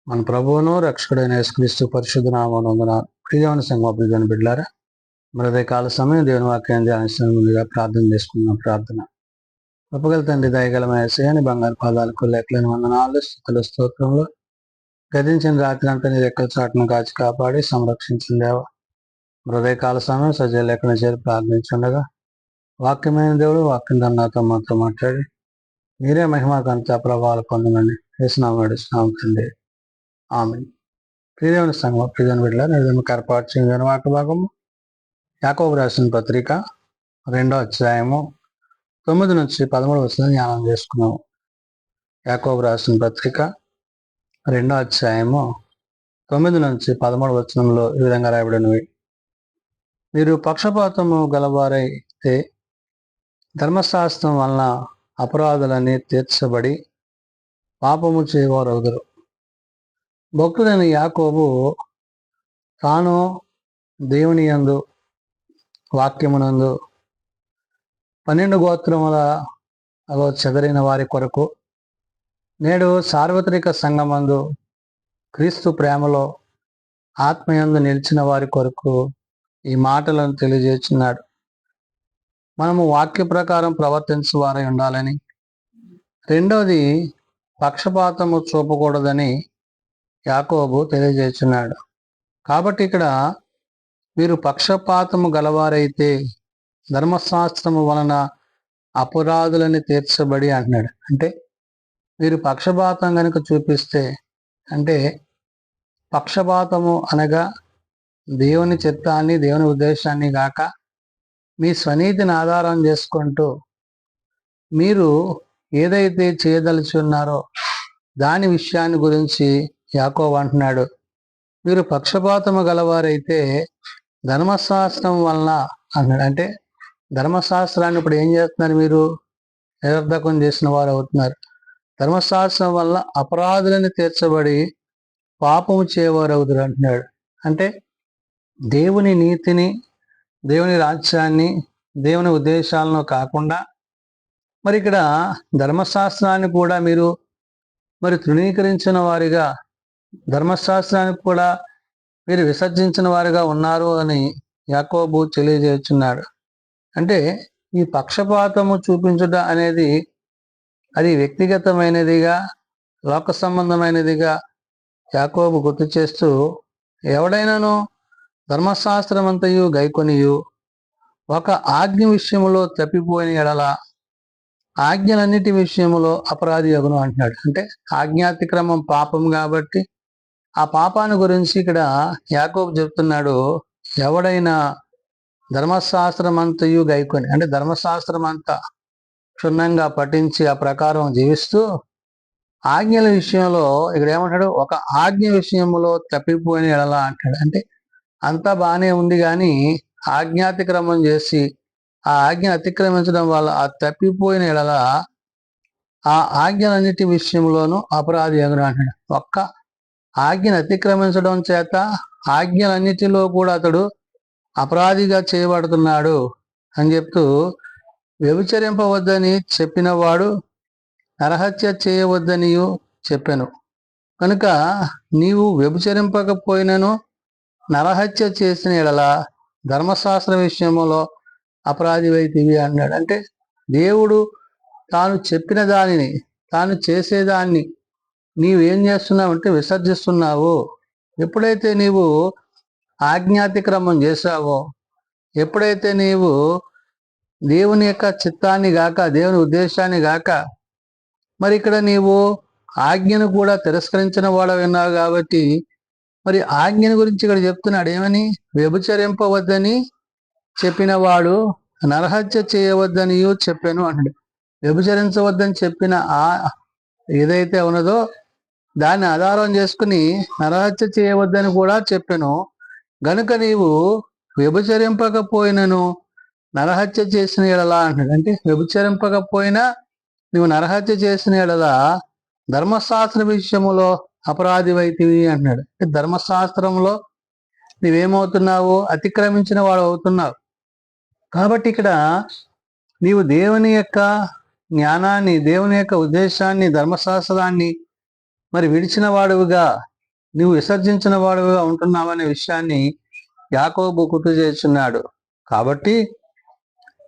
మన ప్రభువును రక్షకుడైన యేసుక్రీస్తు పరిశుద్ధ నామమున ప్రియమైన సంగమని బిడ్డలారా, మరి కాల సమయం దేవుని వాక్యాన్ని ధ్యానిస్తున్న ముందుగా ప్రార్థన చేసుకున్నాం. ప్రార్థన. కృపగల తండ్రి, దయగల యేసయ్యని బంగారు పాదాలకు లెక్కలేని వందనాలు, స్తుతులు, స్తోత్రములు. గతించిన రాత్రి అంతా నీ రెక్కల చాటును కాచి కాపాడి సంరక్షించిన దేవ, కాల సమయం సజీవ లెక్కన చేరి ప్రార్థించుండగా వాక్యమైన దేవుడు వాక్యం నాతో మాతో మాట్లాడి మీరే మహిమకంతా ప్రభావాలు పొందమని యేసునామమున నడుస్తున్నాం తండ్రి. ఆమె ప్రియమైన సంఘం ప్రియమైన బిడ్డలారా, ఏర్పాటు చేయని వాక్య భాగము యాకోబు రాసిన పత్రిక 2వ అధ్యాయము 9 నుంచి 13 వచనం ధ్యానం చేసుకున్నాము. యాకోబు రాసిన పత్రిక 2వ అధ్యాయము 9 నుంచి 13 వచనంలో ఈ విధంగా రాయబడినవి: మీరు పక్షపాతము గలవారైతే ధర్మశాస్త్రం వలన అపరాధులని తీర్చబడి పాపము చేయవారవుదురు. భక్తుడైన యాకోబు తాను దేవుని యందు వాక్యమునందు 12 గోత్రముల చెదరిన వారి కొరకు, నేడు సార్వత్రిక సంఘమందు క్రీస్తు ప్రేమలో ఆత్మయందు నిలిచిన వారి కొరకు ఈ మాటలను తెలియజేస్తున్నాడు. మనము వాక్య ప్రకారం ప్రవర్తించే వారై ఉండాలని, రెండవది పక్షపాతము చూపకూడదని యాకోబు తెలియజేస్తున్నాడు. కాబట్టి ఇక్కడ మీరు పక్షపాతము గలవారైతే ధర్మశాస్త్రము వలన అపరాధులని తీర్చబడి అంటున్నాడు. అంటే మీరు పక్షపాతం కనుక చూపిస్తే, అంటే పక్షపాతము అనగా దేవుని చిత్తాన్ని, దేవుని ఉద్దేశాన్ని గాక మీ స్వనీతిని ఆధారం చేసుకుంటూ మీరు ఏదైతే చేయదలుచున్నారో దాని విషయాన్ని గురించి యాకోబు అంటున్నాడు. మీరు పక్షపాతము గలవారైతే ధర్మశాస్త్రం వలన అన్నాడు. అంటే ధర్మశాస్త్రాన్ని ఇప్పుడు ఏం చేస్తున్నారు? మీరు నిరర్ధకం చేసిన వారు అవుతున్నారు. ధర్మశాస్త్రం వల్ల అపరాధులని తీర్చబడి పాపము చేయవారు అవుతారు అంటున్నాడు. అంటే దేవుని నీతిని, దేవుని రాజ్యాన్ని, దేవుని ఉద్దేశాలను కాకుండా మరి ఇక్కడ ధర్మశాస్త్రాన్ని కూడా మీరు తృణీకరించిన వారిగా, ధర్మశాస్త్రానికి కూడా మీరు విసర్జించిన వారిగా ఉన్నారు అని యాకోబు తెలియజేస్తున్నాడు. అంటే ఈ పక్షపాతము చూపించుట అనేది అది వ్యక్తిగతమైనదిగా, లోక సంబంధమైనదిగా యాకోబు గుర్తు చేస్తూ, ఎవడైనాను ధర్మశాస్త్రమంతయు గైకొనియు ఒక ఆజ్ఞ విషయంలో తప్పిపోయిన ఎడల ఆజ్ఞలన్నిటి విషయంలో అపరాధి యగును అంటున్నాడు. అంటే ఆజ్ఞాతిక్రమం పాపం కాబట్టి ఆ పాపాన్ని గురించి ఇక్కడ యాకోబు చెప్తున్నాడు. ఎవడైనా ధర్మశాస్త్రం అంతయు గైకొని, అంటే ధర్మశాస్త్రం అంతా క్షుణ్ణంగా పఠించి ఆ ప్రకారం జీవిస్తూ ఆజ్ఞల విషయంలో ఇక్కడ ఏమంటాడు? ఒక ఆజ్ఞ విషయంలో తప్పిపోయిన ఎడల అంటాడు. అంటే అంతా బాగానే ఉంది కానీ ఆజ్ఞాతిక్రమం చేసి ఆ ఆజ్ఞ అతిక్రమించడం వల్ల ఆ తప్పిపోయిన ఎడల ఆ ఆజ్ఞలన్నిటి విషయంలోనూ అపరాధి ఎగురు అంటాడు. ఒక్క ఆజ్ఞను అతిక్రమించడం చేత ఆజ్ఞలన్నిటిలో కూడా అతడు అపరాధిగా చేయబడుతున్నాడు అని చెప్తూ, వ్యభిచరింపవద్దని చెప్పిన వాడు నరహత్య చేయవద్దనియు చెప్పెను. కనుక నీవు వ్యభిచరింపకపోయినను నరహత్య చేసిన ఎడల ధర్మశాస్త్ర విషయంలో అపరాధివైతివి అన్నాడు. అంటే దేవుడు తాను చెప్పిన దానిని, తాను చేసేదాన్ని నీవేం చేస్తున్నావు అంటే విసర్జిస్తున్నావు. ఎప్పుడైతే నీవు ఆజ్ఞాతిక్రమం చేశావో, ఎప్పుడైతే నీవు దేవుని యొక్క చిత్తాన్ని గాక, దేవుని ఉద్దేశాన్ని గాక, మరి ఇక్కడ నీవు ఆజ్ఞను కూడా తిరస్కరించిన వాడు విన్నావు కాబట్టి మరి ఆజ్ఞను గురించి ఇక్కడ చెప్తున్నాడు. ఏమని? వ్యభిచరింపవద్దని చెప్పిన వాడు నరహత్య చేయవద్దని చెప్పాను అంటాడు. వ్యభిచరించవద్దని చెప్పిన ఏదైతే ఉన్నదో దాన్ని ఆధారం చేసుకుని నరహత్య చేయవద్దని కూడా చెప్పాను. గనుక నీవు వ్యభిచరింపకపోయినను నరహత్య చేసిన ఎడలా అంటాడు. అంటే వ్యభిచరింపకపోయినా నువ్వు నరహత్య చేసిన ఎడలా ధర్మశాస్త్ర విషయములో అపరాధివైతివి అంటున్నాడు. ధర్మశాస్త్రంలో నువ్వేమవుతున్నావు? అతిక్రమించిన వాడు అవుతున్నావు. కాబట్టి ఇక్కడ నీవు దేవుని యొక్క జ్ఞానాన్ని, దేవుని యొక్క ఉద్దేశాన్ని, ధర్మశాస్త్రాన్ని విడిచిన వాడుగా నువ్వు విసర్జించిన వాడుగా ఉంటున్నావనే విషయాన్ని యాకోబు గుర్తు చేస్తున్నాడు. కాబట్టి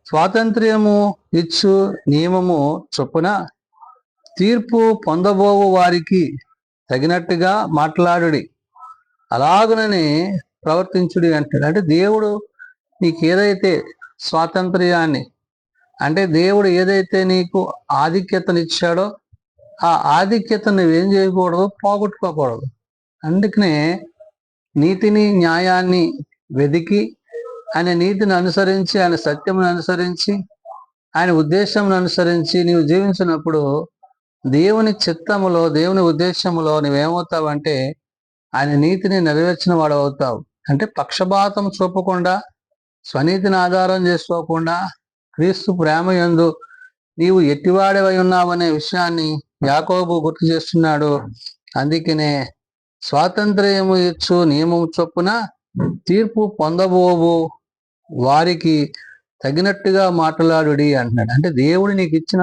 స్వాతంత్ర్యము ఇచ్చు నియమము చొప్పున తీర్పు పొందబోవు వారికి తగినట్టుగా మాట్లాడుడి, అలాగునని ప్రవర్తించుడి అంటాడు. అంటే దేవుడు నీకు ఏదైతే స్వాతంత్ర్యాన్ని, అంటే దేవుడు ఏదైతే నీకు ఆధిక్యతనిచ్చాడో ఆ ఆధిక్యతను నువ్వేం చేయకూడదు, పోగొట్టుకోకూడదు. అందుకనే నీతిని న్యాయాన్ని వెదికి ఆయన నీతిని అనుసరించి, ఆయన సత్యమును అనుసరించి, ఆయన ఉద్దేశమును అనుసరించి నీవు జీవించినప్పుడు దేవుని చిత్తములో, దేవుని ఉద్దేశములో నువ్వేమవుతావంటే ఆయన నీతిని నెరవేర్చిన వాడు అవుతావు. అంటే పక్షపాతం చూపకుండా, స్వనీతిని ఆధారం చేసుకోకుండా, క్రీస్తు ప్రేమ యందు నీవు ఎట్టివాడవై ఉన్నావనే విషయాన్ని యాకోబు గుర్తు చేస్తున్నాడు. అందుకనే స్వాతంత్ర్యము ఇచ్చు నియమం చొప్పున తీర్పు పొందబోవు వారికి తగినట్టుగా మాట్లాడుడి అంటున్నాడు. అంటే దేవుడు నీకు ఇచ్చిన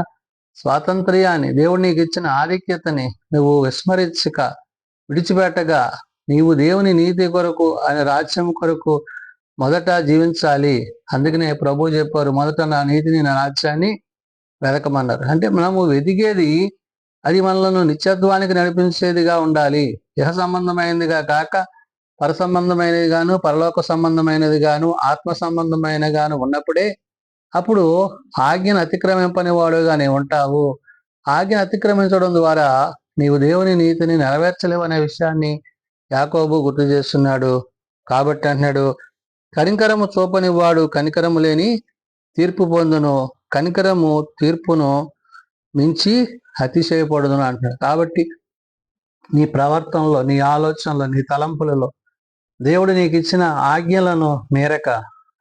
స్వాతంత్ర్యాన్ని, దేవుడు నీకు ఇచ్చిన ఆధిక్యతని నువ్వు విస్మరించక, విడిచిపెట్టగా, నీవు దేవుని నీతి కొరకు, ఆయన రాజ్యం కొరకు మొదట జీవించాలి. అందుకనే ప్రభు చెప్పారు, మొదట నా నీతిని, నా రాజ్యాన్ని వెతకమన్నారు. అంటే మనము వెతికేది అది మనలను నిత్యత్వానికి నడిపించేదిగా ఉండాలి. ఇహ సంబంధమైనదిగా కాక పర సంబంధమైనది గాను, పరలోక సంబంధమైనది గాను, ఆత్మ సంబంధమైన గాను ఉన్నప్పుడే అప్పుడు ఆజ్ఞను అతిక్రమింపని వాడుగా నీవు ఉంటావు. ఆజ్ఞ అతిక్రమించడం ద్వారా నీవు దేవుని నీతిని నెరవేర్చలేవు అనే విషయాన్ని యాకోబు గుర్తు చేస్తున్నాడు. కాబట్టి అంటున్నాడు, కనికరము చూపని వాడు కనికరము లేని తీర్పు పొందును, కనికరము తీర్పును మించి అతిశయపడుదును అంటున్నాడు. కాబట్టి నీ ప్రవర్తనలో, నీ ఆలోచనలో, నీ తలంపులలో దేవుడు నీకు ఇచ్చిన ఆజ్ఞలను మేరక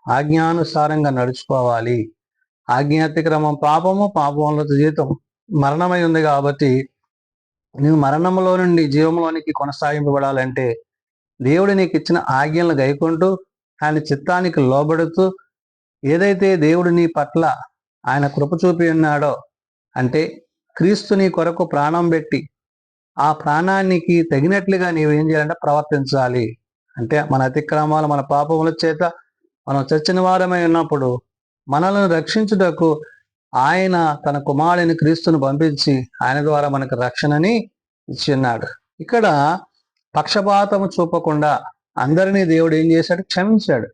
ఆజ్ఞానుసారంగా నడుచుకోవాలి. ఆజ్ఞాతిక్రమం పాపము, పాపంలో జీవితం మరణమై ఉంది. కాబట్టి నువ్వు మరణంలో నుండి జీవంలోనికి కొనసాగింపబడాలంటే దేవుడు నీకు ఇచ్చిన ఆజ్ఞలను గైకుంటూ, ఆయన చిత్తానికి లోబడుతూ, ఏదైతే దేవుడు నీ పట్ల ఆయన కృప చూపి ఉన్నాడో, అంటే క్రీస్తు నీ కొరకు ప్రాణం పెట్టి ఆ ప్రాణానికి తగినట్లుగా నీవేం చేయాలంటే ప్రవర్తించాలి. అంటే మన అతిక్రమాలు, మన పాపముల చేత మనం చచ్చిన వారమై ఉన్నప్పుడు మనల్ని రక్షించుటకు ఆయన తన కుమారుని క్రీస్తును పంపించి ఆయన ద్వారా మనకు రక్షణని ఇచ్చిన్నాడు. ఇక్కడ పక్షపాతము చూపకుండా అందరినీ దేవుడు ఏం చేశాడు, క్షమించాడు.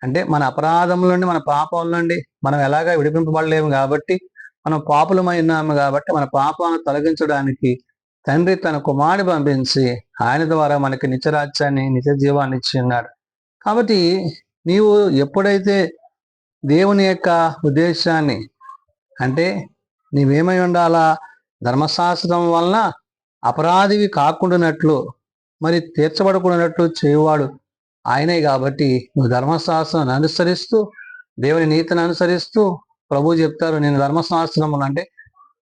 అంటే మన అపరాధముల నుండి, మన పాపముల నుండి మనం ఎలాగా విడిపింపబడలేము కాబట్టి, మనం పాపులమై ఉన్నాము కాబట్టి, మన పాపాలను తొలగించడానికి తండ్రి తన కుమారుని పంపించి ఆయన ద్వారా మనకి నిత్యరాజ్యాన్ని, నిత్య జీవాన్ని ఇచ్చి ఉన్నాడు. కాబట్టి నీవు ఎప్పుడైతే దేవుని యొక్క ఉద్దేశాన్ని, అంటే నీవేమై ఉండాలా, ధర్మశాస్త్రం వలన అపరాధివి కాకుండానట్లు, మరి తీర్చబడకుండానట్లు చేయువాడు ఆయనే. కాబట్టి నువ్వు ధర్మశాస్త్రాన్ని అనుసరిస్తూ, దేవుని నీతిని అనుసరిస్తూ, ప్రభు చెప్తారు, నేను ధర్మశాస్త్రం అంటే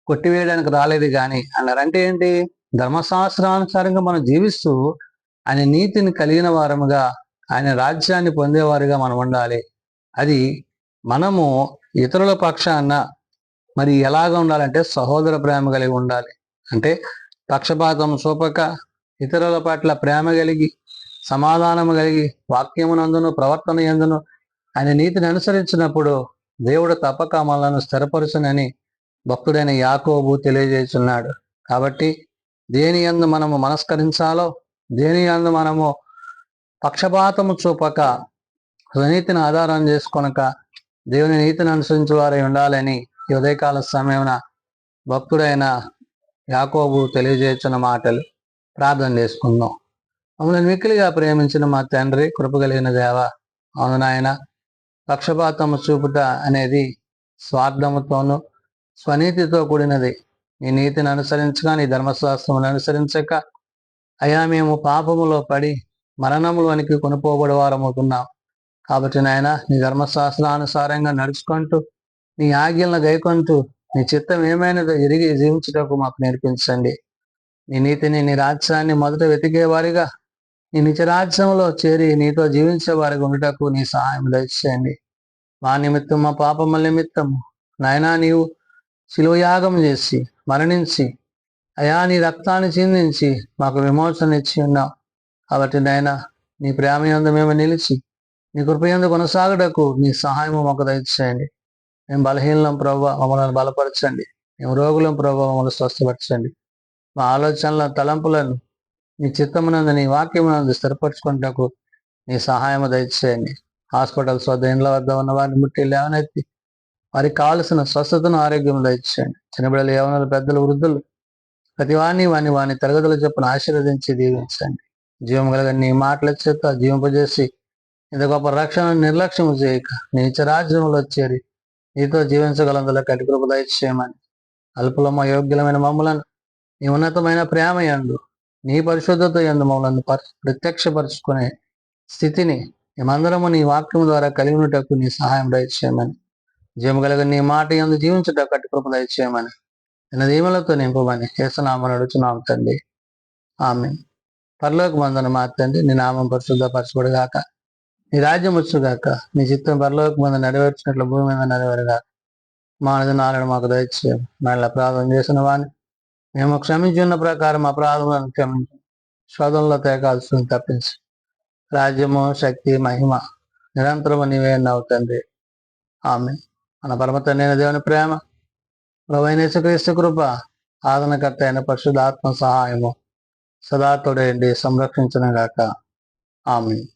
కొట్టివేయడానికి రాలేదు కానీ అన్నారు. అంటే ఏంటి, ధర్మశాస్త్రానుసారంగా మనం జీవిస్తూ ఆయన నీతిని కలిగిన వారముగా, ఆయన రాజ్యాన్ని పొందేవారుగా మనం ఉండాలి. అది మనము ఇతరుల పక్షాన మరి ఎలాగ ఉండాలంటే సహోదర ప్రేమ కలిగి ఉండాలి. అంటే పక్షపాతం చూపక, ఇతరుల పట్ల ప్రేమ కలిగి, సమాధానము కలిగి, వాక్యమునందును ప్రవర్తన యందును ఆయన నీతిని అనుసరించినప్పుడు దేవుడు తప్పక మనలను స్థిరపరుచునని భక్తుడైన యాకోబు తెలియజేస్తున్నాడు. కాబట్టి దేని యందు మనము మనస్కరించాలో, దేని యందు మనము పక్షపాతము చూపక, స్వనీతిని ఆధారం చేసుకొనక దేవుని నీతిని అనుసరించే వారై ఉండాలని ఈ ఉదయకాల సమయమున భక్తుడైన యాకోబు తెలియజేస్తున్న మాటలు ప్రార్థన చేసుకుందాం. మమ్మల్ని మిక్కిలిగా ప్రేమించిన మా తండ్రి, కృపగలిగిన దేవ, అవును నాయన, పక్షపాతము చూపుట అనేది స్వార్థముతోనూ స్వనీతితో కూడినది. నీ నీతిని అనుసరించగా, నీ ధర్మశాస్త్రమును అనుసరించక అయా మేము పాపములో పడి మరణములోనికి కొనుపోబడి వారమవుతున్నాం. కాబట్టి నాయన, నీ ధర్మశాస్త్రానుసారంగా నడుచుకుంటూ, నీ ఆజ్ఞలను గైకొంటూ, నీ చిత్తం ఏమైనదో ఎరిగి జీవించుటకు మాకు నేర్పించండి. నీ నీతిని, నీ రాజ్యాన్ని మొదట వెతికేవారిగా, నీ నిత్యరాజ్యంలో చేరి నీతో జీవించే వారికి ఉండుటకు నీ సహాయం దయచేయండి. మా నిమిత్తం, మా పాపముల నిమిత్తం నాయనా నీవు శిలువయాగం చేసి మరణించి అయా నీ రక్తాన్ని చిందించి మాకు విమోచన ఇచ్చి ఉన్నావు. కాబట్టి నాయన నీ ప్రేమ యందు మేము నిలిచి నీ కృపయందు కొనసాగుటకు నీ సహాయము మాకు దయచేయండి. మేము బలహీనం ప్రభావ మమ్మల్ని బలపరచండి. మేము రోగులం ప్రభావ మమ్మల్ని స్వస్థపరచండి. మా ఆలోచనల తలంపులను నీ చిత్తమునందు నీ వాక్యమునందు స్థిరపరచుకుంటకు నీ సహాయము దయచేయండి. హాస్పిటల్స్ వద్ద ఇండ్ల వద్ద ఉన్న వారిని ముట్టి లేవనెత్తి వారికి కావలసిన స్వస్థతను ఆరోగ్యం దయచేయండి. చిన్నబిడ్డలు, యవనులు, పెద్దలు, వృద్ధులు ప్రతి వాని తరగతుల చొప్పున ఆశీర్వదించి దీవించండి. జీవం కలగని నీ మాటల చేత జీవింపజేసి ఇంత గొప్ప రక్షణను నిర్లక్ష్యం చేయక నీ రాజ్యంలో చేరి నీతో జీవించగలందులో కటి కృప దయచేయమని అల్పులమ యోగ్యులమైన మమ్మలను నీ ఉన్నతమైన ప్రేమ యందు నీ పరిశుద్ధత యందు మమ్మల్ని ప్రత్యక్షపరుచుకునే స్థితిని మేమందరము నీ వాక్యం ద్వారా కలిగినటకు నీ సహాయం దయచేయమని జీవం కలగని నీ మాట యందు జీవించటకు కటి కృప దయచేయమని నిన్న దీవులతో నింపమని యేసునామమున అడుగుచున్నాము తండ్రి. ఆమేన్. పరలోకమందున మా తండ్రి, నీ నామం పరిశుద్ధపరచబడుగాక, నీ రాజ్యం వచ్చుగాక, నీ చిత్తం పరలోకమందు నెరవేర్చినట్లు భూమి మీద నెరవేరుగాక. మా అనుదినాలను మాకు దయచేయం. మళ్ళీ అపరాధం చేసిన వాడిని మేము క్షమించున్న ప్రకారం అపరాధములను క్షమించు. శోధనలో తేకాల్సి తప్పించి రాజ్యము, శక్తి, మహిమ నిరంతరము నీవే అన్నావు తండ్రి. ఆమేన్. మన పరమ తండ్రి అయిన దేవుని ప్రేమ, ప్రభువైన యేసుక్రీస్తు కృప, ఆదరణకర్త అయిన పరిశుద్ధాత్మ సహాయము సదా తోడేండి సంరక్షించును గాక. ఆమేన్.